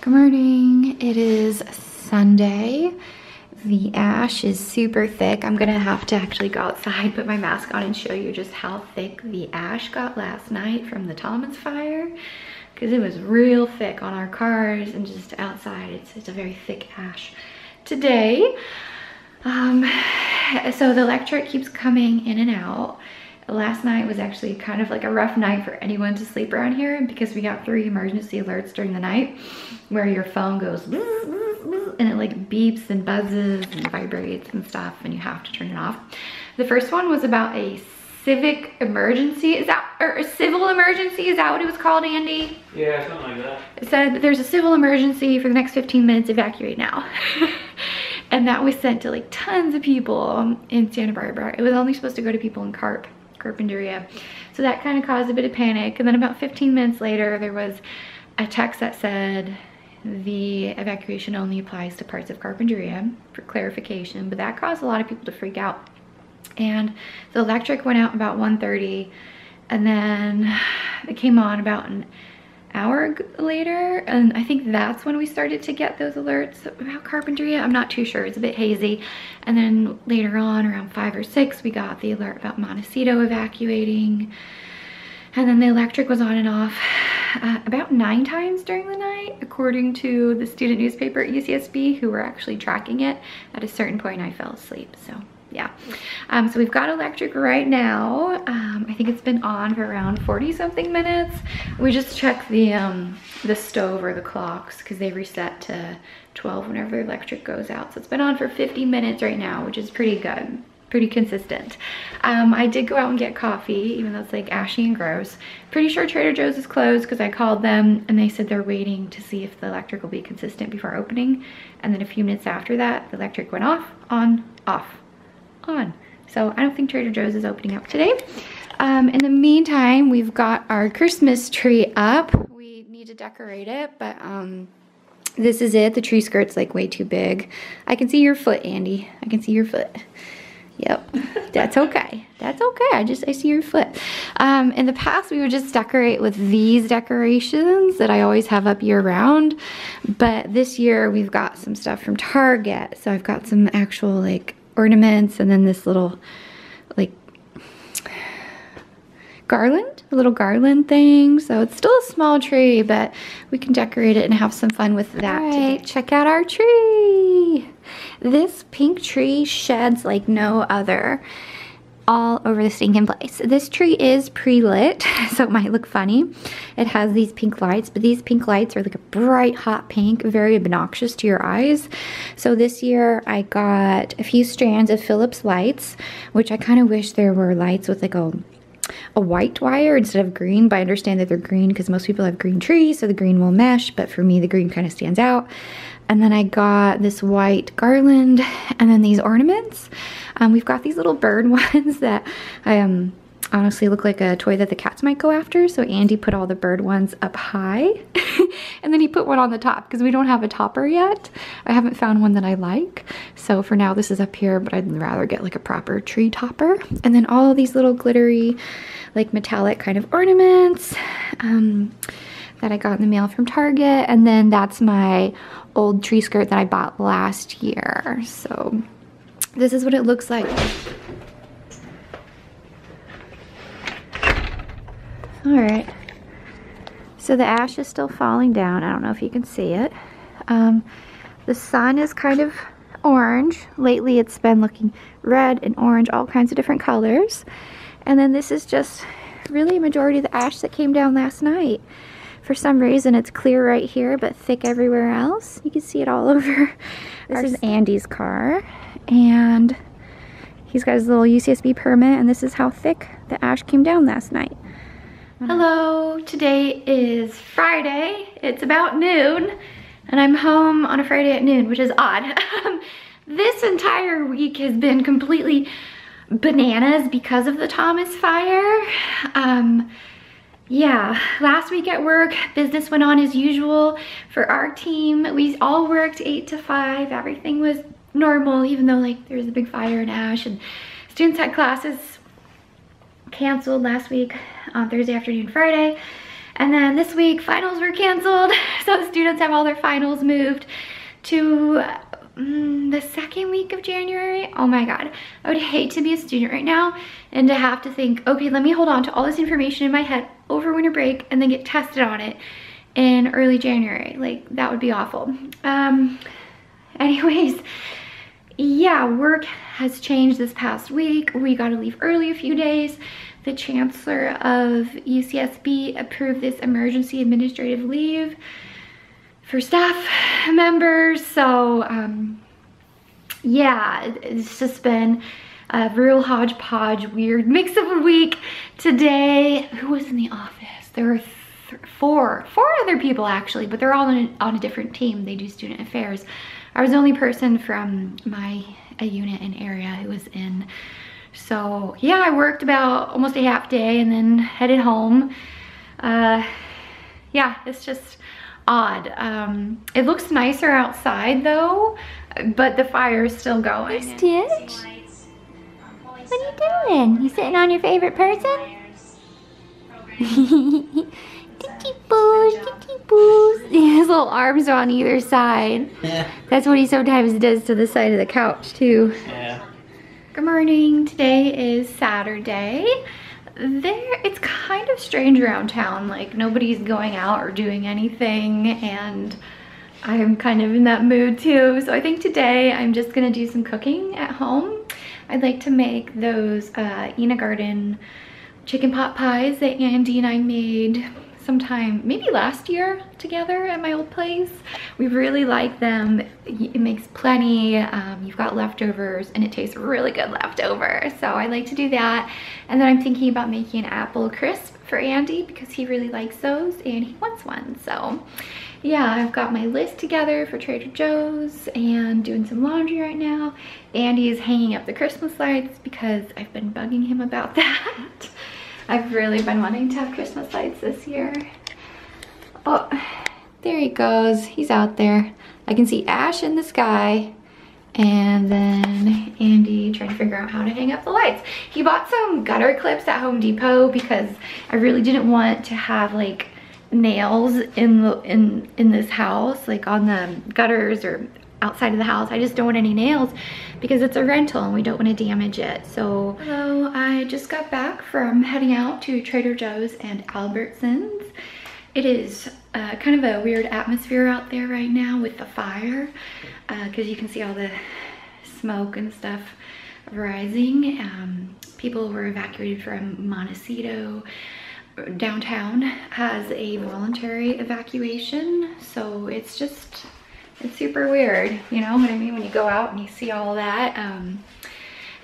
Good morning. It is Sunday. The ash is super thick. I'm gonna have to actually go outside, put my mask on, and show you just how thick the ash got last night from the Thomas fire, because it was real thick on our cars and just outside. It's a very thick ash. Today, so the electric keeps coming in and out. Last night was actually kind of like a rough night for anyone to sleep around here because we got 3 emergency alerts during the night where your phone goes and it like beeps and buzzes and vibrates and stuff and you have to turn it off. The first one was about a civic emergency. Or a civil emergency? Is that what it was called, Andy? Yeah, something like that. It said there's a civil emergency for the next 15 minutes, evacuate now. And that was sent to like tons of people in Santa Barbara. It was only supposed to go to people in Carpinteria. So that kind of caused a bit of panic. And then about 15 minutes later, there was a text that said the evacuation only applies to parts of Carpinteria for clarification, but that caused a lot of people to freak out. And the electric went out about 1:30, and then it came on about an hour later, and I think that's when we started to get those alerts about Carpinteria. I'm not too sure, it's a bit hazy. And then later on, around 5 or 6, we got the alert about Montecito evacuating. And then the electric was on and off about 9 times during the night, according to the student newspaper at UCSB, who were actually tracking it. At a certain point, I fell asleep, so yeah. So we've got electric right now. I think it's been on for around 40 something minutes. We just checked the stove or the clocks because they reset to 12 whenever the electric goes out. So it's been on for 50 minutes right now, which is pretty good, pretty consistent. I did go out and get coffee, even though it's like ashy and gross. Pretty sure Trader Joe's is closed because I called them and they said they're waiting to see if the electric will be consistent before opening. And then a few minutes after that, the electric went off, on, off, on. So I don't think Trader Joe's is opening up today. In the meantime, we've got our Christmas tree up. We need to decorate it, but this is it. The tree skirt's like way too big. I can see your foot, Andy. I can see your foot. Yep, that's okay. That's okay. I see your foot. In the past, we would just decorate with these decorations that I always have up year round. But this year, we've got some stuff from Target. So I've got some actual like ornaments and then this little like garland, a little garland thing. So it's still a small tree, but we can decorate it and have some fun with that. All right, check out our tree. This pink tree sheds like no other all over the stinking place. This tree is pre-lit, so it might look funny. It has these pink lights, but these pink lights are like a bright hot pink, very obnoxious to your eyes. So this year I got a few strands of Philips lights, which I kind of wish there were lights with like a white wire instead of green, but I understand that they're green because most people have green trees, so the green will mesh, but for me the green kind of stands out. And then I got this white garland and then these ornaments. We've got these little bird ones that honestly look like a toy that the cats might go after. So Andy put all the bird ones up high and then he put one on the top because we don't have a topper yet. I haven't found one that I like. So for now this is up here, but I'd rather get like a proper tree topper. And then all of these little glittery, like metallic kind of ornaments that I got in the mail from Target. And then that's my old tree skirt that I bought last year. So this is what it looks like. All right, so the ash is still falling down. I don't know if you can see it. The sun is kind of orange. Lately it's been looking red and orange, all kinds of different colors. And then this is just really a majority of the ash that came down last night. For some reason it's clear right here, but thick everywhere else. You can see it all over. This is Andy's car, and he's got his little UCSB permit, and this is how thick the ash came down last night. Hello, today is Friday. It's about noon, and I'm home on a Friday at noon, which is odd. This entire week has been completely bananas because of the Thomas fire. Yeah, last week at work, business went on as usual for our team. We all worked 8 to 5. Everything was normal, even though like there was a big fire and ash, and students had classes canceled last week on Thursday afternoon, Friday. And then this week, finals were canceled. So students have all their finals moved to the second week of January. Oh my God, I would hate to be a student right now and to have to think, okay, let me hold on to all this information in my head over winter break and then get tested on it in early January. Like, that would be awful. Anyways, yeah, work has changed this past week. We got to leave early a few days. The chancellor of UCSB approved this emergency administrative leave for staff members. So yeah, it's just been a real hodgepodge, weird mix of a week. Today, who was in the office? There were four other people actually, but they're all on a different team. They do student affairs. I was the only person from a unit and area who was in. So yeah, I worked about almost a half day and then headed home. Yeah, it's just odd. It looks nicer outside though, but the fire is still going. Hey, Stitch, what are you doing? You sitting on your favorite person? Tiki boos, tiki boos. His little arms are on either side. Yeah. That's what he sometimes does to the side of the couch too. Yeah. Good morning. Today is Saturday. It's kind of strange around town. Like, nobody's going out or doing anything, and I'm kind of in that mood too. So I think today I'm just gonna do some cooking at home. I'd like to make those Ina Garden chicken pot pies that Andy and I made sometime, maybe last year, together at my old place. We really like them. It makes plenty. You've got leftovers and it tastes really good leftover. So I like to do that. And then I'm thinking about making an apple crisp for Andy because he really likes those and he wants one. So yeah, I've got my list together for Trader Joe's and doing some laundry right now. Andy is hanging up the Christmas lights because I've been bugging him about that. I've really been wanting to have Christmas lights this year. Oh, there he goes. He's out there. I can see Ash in the sky. And then Andy trying to figure out how to hang up the lights. He bought some gutter clips at Home Depot because I really didn't want to have like nails in this house, like on the gutters or outside of the house. I just don't want any nails because it's a rental and we don't want to damage it. So I just got back from heading out to Trader Joe's and Albertsons. It is kind of a weird atmosphere out there right now with the fire because you can see all the smoke and stuff rising. People were evacuated from Montecito. Downtown has a voluntary evacuation, so it's super weird, you know what I mean, when you go out and you see all that.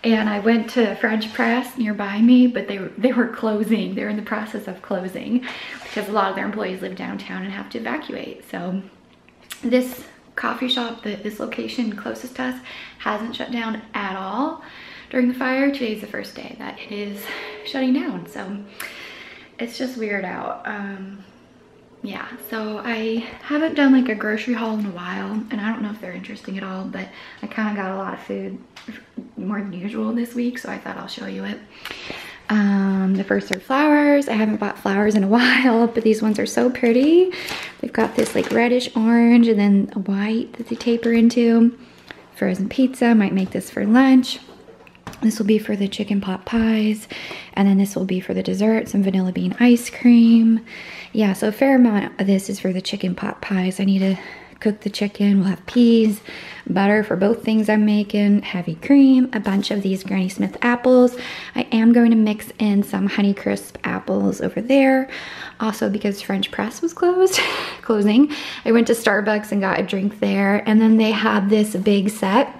And I went to French Press nearby me, but they were closing. They're in the process of closing because a lot of their employees live downtown and have to evacuate. So this coffee shop, this location closest to us, hasn't shut down at all during the fire. Today's the first day that it is shutting down. So it's just weird out. Yeah, so I haven't done like a grocery haul in a while, and I don't know if they're interesting at all, but I kind of got a lot of food, more than usual this week, so I thought I'll show you it. The first are flowers. I haven't bought flowers in a while, but these ones are so pretty. They've got this like reddish orange and then a white that they taper into. Frozen pizza, might make this for lunch. This will be for the chicken pot pies, and then this will be for the dessert, some vanilla bean ice cream. Yeah, so a fair amount of this is for the chicken pot pies. I need to cook the chicken. We'll have peas, butter for both things I'm making, heavy cream, a bunch of these Granny Smith apples. I am going to mix in some Honeycrisp apples over there. Also because French Press was closing, I went to Starbucks and got a drink there, and then they had this big set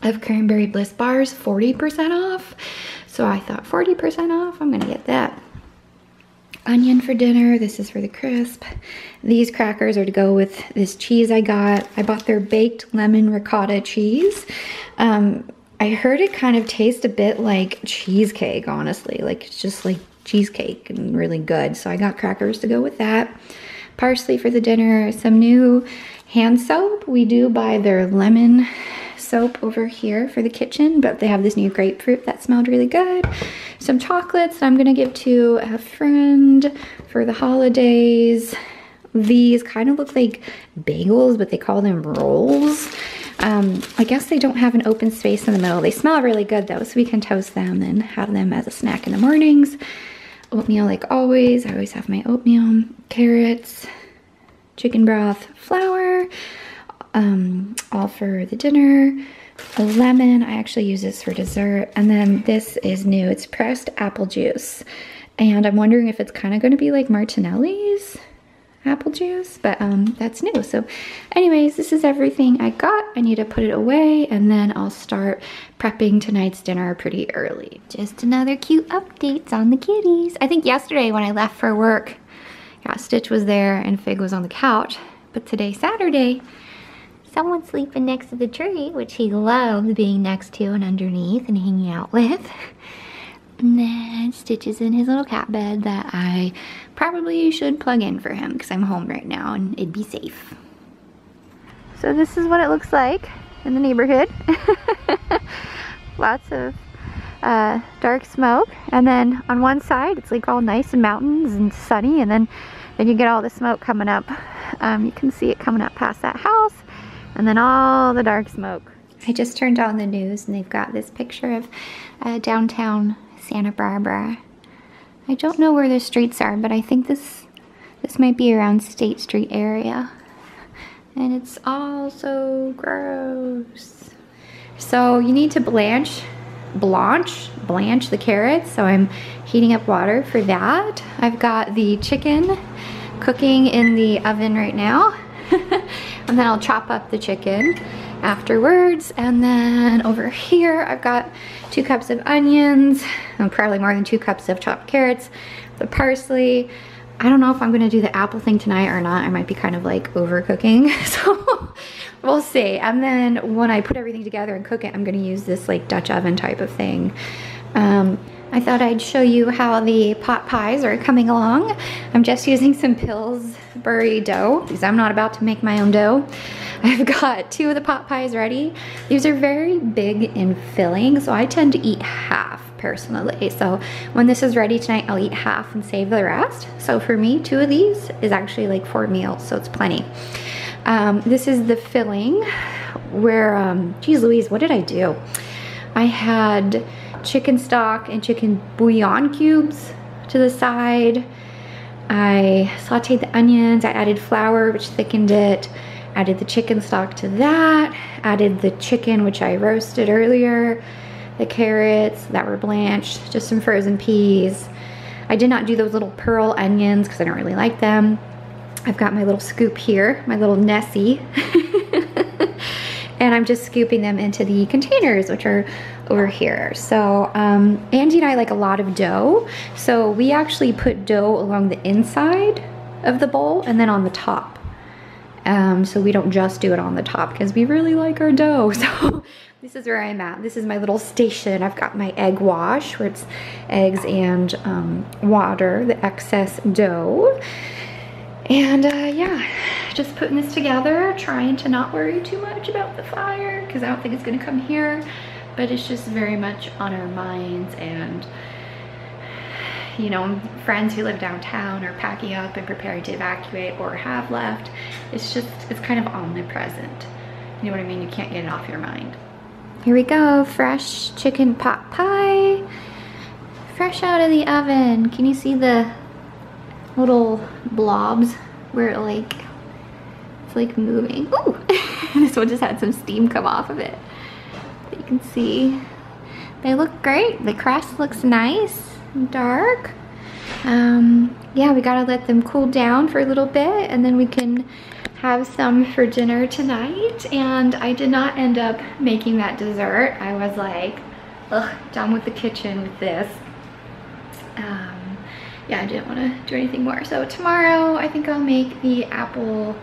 of cranberry bliss bars, 40% off. So I thought 40% off, I'm gonna get that. Onion for dinner, this is for the crisp. These crackers are to go with this cheese I got. I bought their baked lemon ricotta cheese. I heard it kind of tastes a bit like cheesecake, honestly. Like it's just like cheesecake and really good. So I got crackers to go with that. Parsley for the dinner, some new hand soap. We do buy their lemon soap over here for the kitchen, but they have this new grapefruit that smelled really good. Some chocolates that I'm gonna give to a friend for the holidays. These kind of look like bagels, but they call them rolls. I guess they don't have an open space in the middle. They smell really good though, so we can toast them and have them as a snack in the mornings. Oatmeal like always. I always have my oatmeal, carrots, chicken broth, flour, all for the dinner. A lemon, I actually use this for dessert. And then this is new, it's pressed apple juice. And I'm wondering if it's kind of gonna be like Martinelli's apple juice, but that's new. So anyways, this is everything I got. I need to put it away and then I'll start prepping tonight's dinner pretty early. Just another cute updates on the kitties. I think yesterday when I left for work, yeah, Stitch was there and Fig was on the couch, but today, Saturday, someone's sleeping next to the tree, which he loves being next to and underneath and hanging out with. And then Stitch is in his little cat bed that I probably should plug in for him because I'm home right now and it'd be safe. So this is what it looks like in the neighborhood. Lots of dark smoke, and then on one side it's like all nice and mountains and sunny, and then you get all the smoke coming up. You can see it coming up past that house, and then all the dark smoke. I just turned on the news and they've got this picture of downtown Santa Barbara. I don't know where the streets are, but I think this might be around State Street area. And it's all so gross. So you need to blanch the carrots. So I'm heating up water for that. I've got the chicken cooking in the oven right now. And then I'll chop up the chicken afterwards. And then over here, I've got 2 cups of onions, and probably more than 2 cups of chopped carrots, the parsley. I don't know if I'm gonna do the apple thing tonight or not. I might be kind of like overcooking, so we'll see. And then when I put everything together and cook it, I'm gonna use this like Dutch oven type of thing. I thought I'd show you how the pot pies are coming along. I'm just using some Pillsbury dough because I'm not about to make my own dough. I've got 2 of the pot pies ready. These are very big and filling, so I tend to eat half personally. So when this is ready tonight, I'll eat half and save the rest. So for me, 2 of these is actually like 4 meals, so it's plenty. This is the filling where, geez Louise, what did I do? I had chicken stock and chicken bouillon cubes to the side. I sauteed the onions, I added flour, which thickened it, added the chicken stock to that, added the chicken, which I roasted earlier, the carrots that were blanched, just some frozen peas. I did not do those little pearl onions because I don't really like them. I've got my little scoop here, my little Nessie. And I'm just scooping them into the containers, which are over here. So Andy and I like a lot of dough. So we actually put dough along the inside of the bowl and then on the top. So we don't just do it on the top because we really like our dough. So this is where I'm at. This is my little station. I've got my egg wash where it's eggs and water, the excess dough. And yeah, just putting this together, trying to not worry too much about the fire because I don't think it's gonna come here, but it's just very much on our minds. And you know, friends who live downtown are packing up and preparing to evacuate or have left. It's kind of omnipresent. You know what I mean? You can't get it off your mind. Here we go, fresh chicken pot pie, fresh out of the oven. Can you see the little blobs where it's like moving? Ooh, this one just had some steam come off of it. But you can see they look great. The crust looks nice and dark. Yeah, we gotta let them cool down for a little bit and then we can have some for dinner tonight. And I did not end up making that dessert. I was like, ugh, done with the kitchen with this. Yeah, I didn't want to do anything more. So tomorrow I think I'll make the apple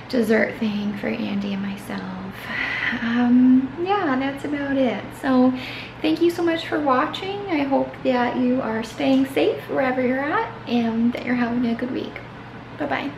dessert thing for Andy and myself. Yeah, that's about it. So thank you so much for watching. I hope that you are staying safe wherever you're at and that you're having a good week. Bye-bye.